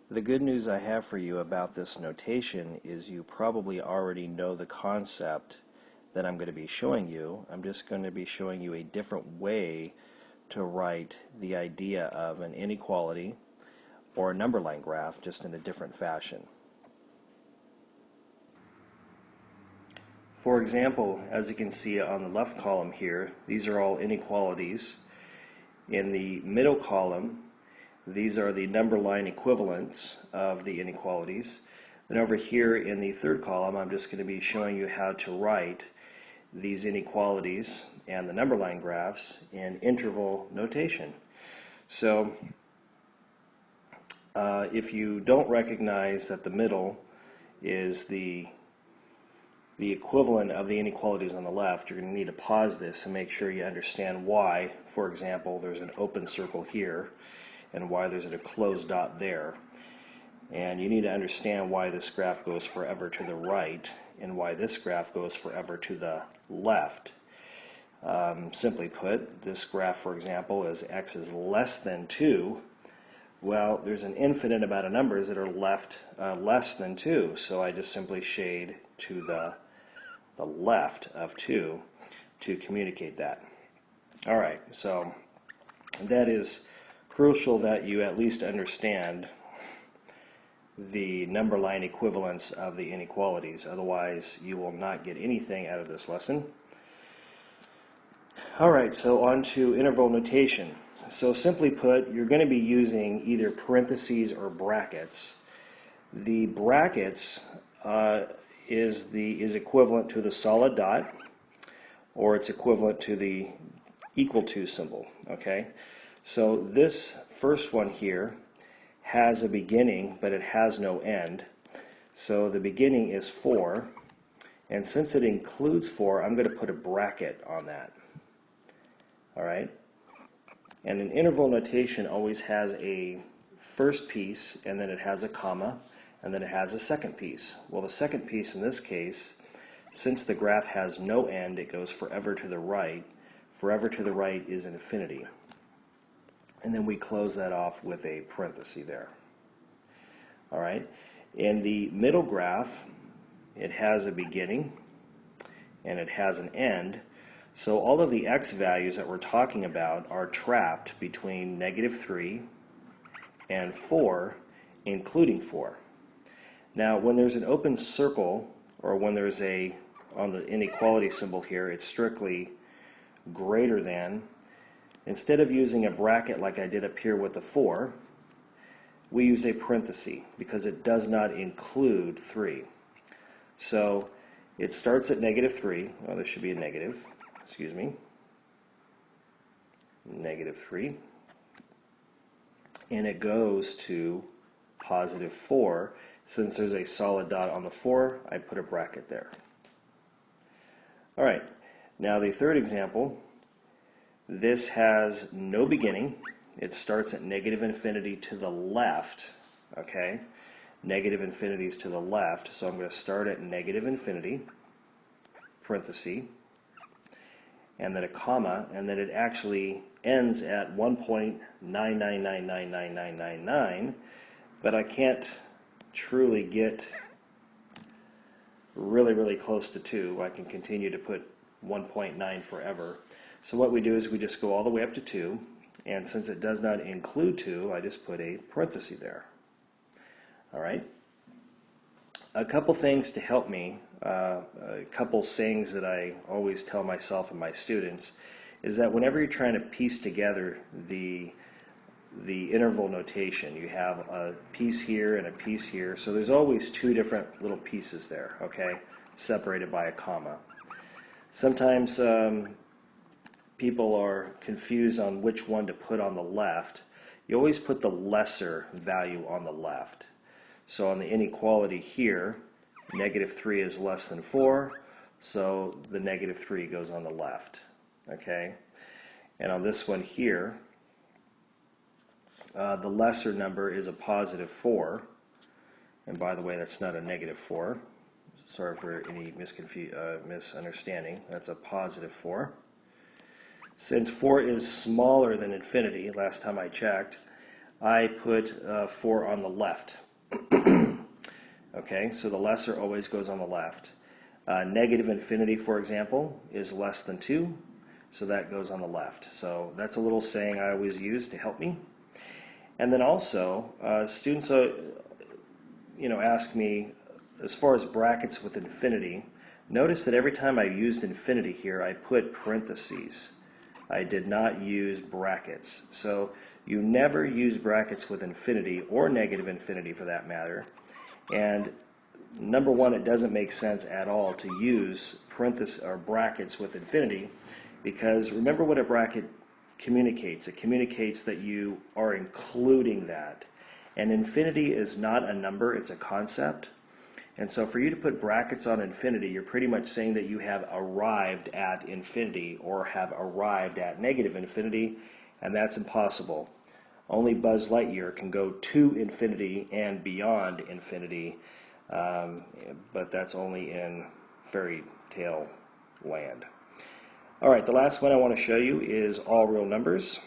The good news I have for you about this notation is you probably already know the concept that I'm going to be showing you. I'm just going to be showing you a different way to write the idea of an inequality or a number line graph just in a different fashion. For example, as you can see on the left column here, these are all inequalities. In the middle column, these are the number line equivalents of the inequalities. And over here in the third column, I'm just going to be showing you how to write these inequalities and the number line graphs in interval notation. So if you don't recognize that the middle is the equivalent of the inequalities on the left, you're going to need to pause this and make sure you understand why, for example, there's an open circle here and why there's a closed dot there. And you need to understand why this graph goes forever to the right and why this graph goes forever to the left. Simply put, this graph, for example, is x is less than 2. Well, there's an infinite amount of numbers that are less than 2, so I just simply shade to the left of 2 to communicate that. All right, so that is crucial that you at least understand the number line equivalents of the inequalities. Otherwise, you will not get anything out of this lesson. All right, so on to interval notation. So simply put, you're going to be using either parentheses or brackets. The brackets is equivalent to the solid dot, or it's equivalent to the equal to symbol, okay? So this first one here has a beginning, but it has no end. So the beginning is 4, and since it includes 4, I'm going to put a bracket on that. All right? And an interval notation always has a first piece, and then it has a comma, and then it has a second piece. Well, the second piece in this case, since the graph has no end, it goes forever to the right. Forever to the right is infinity. And then we close that off with a parenthesis there. All right. In the middle graph, it has a beginning and it has an end. So all of the x values that we're talking about are trapped between -3 and 4, including 4. Now, when there's an open circle, or when there's on the inequality symbol here, it's strictly greater than. Instead of using a bracket like I did up here with the 4, we use a parenthesis because it does not include 3. So it starts at -3. Oh, there should be a negative. Excuse me. -3. And it goes to +4. Since there's a solid dot on the 4, I put a bracket there. All right. Now the third example. This has no beginning. It starts at -infinity to the left, okay? Negative infinity is to the left, so I'm going to start at -infinity, parenthesis, and then a comma, and then it actually ends at 1.9999999, but I can't truly get really close to 2. I can continue to put 1.9 forever. So what we do is we just go all the way up to 2, and since it does not include 2, I just put a parenthesis there. All right? A couple things to help me, a couple sayings that I always tell myself and my students, is that whenever you're trying to piece together the interval notation, you have a piece here and a piece here, so there's always 2 different little pieces there, okay, separated by a comma. Sometimes people are confused on which one to put on the left. You always put the lesser value on the left. So on the inequality here, -3 is less than 4, so the -3 goes on the left. Okay? And on this one here, the lesser number is a +4. And by the way, that's not a -4. Sorry for any misunderstanding. That's a +4. Since 4 is smaller than infinity, last time I checked, I put 4 on the left. Okay, so the lesser always goes on the left. Negative infinity, for example, is less than 2, so that goes on the left. So that's a little saying I always use to help me. And then also, students ask me, as far as brackets with infinity, notice that every time I used infinity here, I put parentheses. I did not use brackets. So you never use brackets with infinity, or negative infinity for that matter. And number one, it doesn't make sense at all to use parentheses or brackets with infinity, because remember what a bracket communicates. It communicates that you are including that. And infinity is not a number, it's a concept. And so for you to put brackets on infinity, you're pretty much saying that you have arrived at infinity or have arrived at negative infinity, and that's impossible. Only Buzz Lightyear can go to infinity and beyond infinity, but that's only in fairy tale land. All right, the last one I want to show you is all real numbers.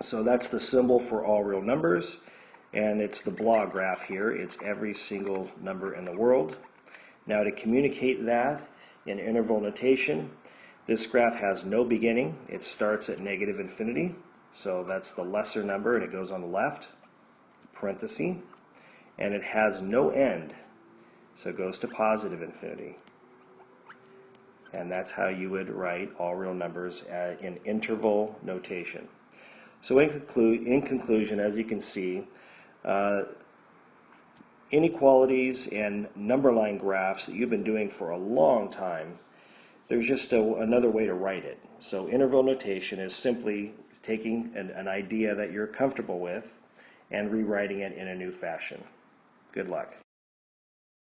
So that's the symbol for all real numbers, and it's the blah graph here. It's every single number in the world. Now to communicate that in interval notation, this graph has no beginning. It starts at negative infinity. So that's the lesser number, and it goes on the left, parenthesis, and it has no end, so it goes to positive infinity. And that's how you would write all real numbers in interval notation. So in conclusion, as you can see, inequalities and number line graphs that you've been doing for a long time, there's just another way to write it. So interval notation is simply taking an idea that you're comfortable with and rewriting it in a new fashion. Good luck.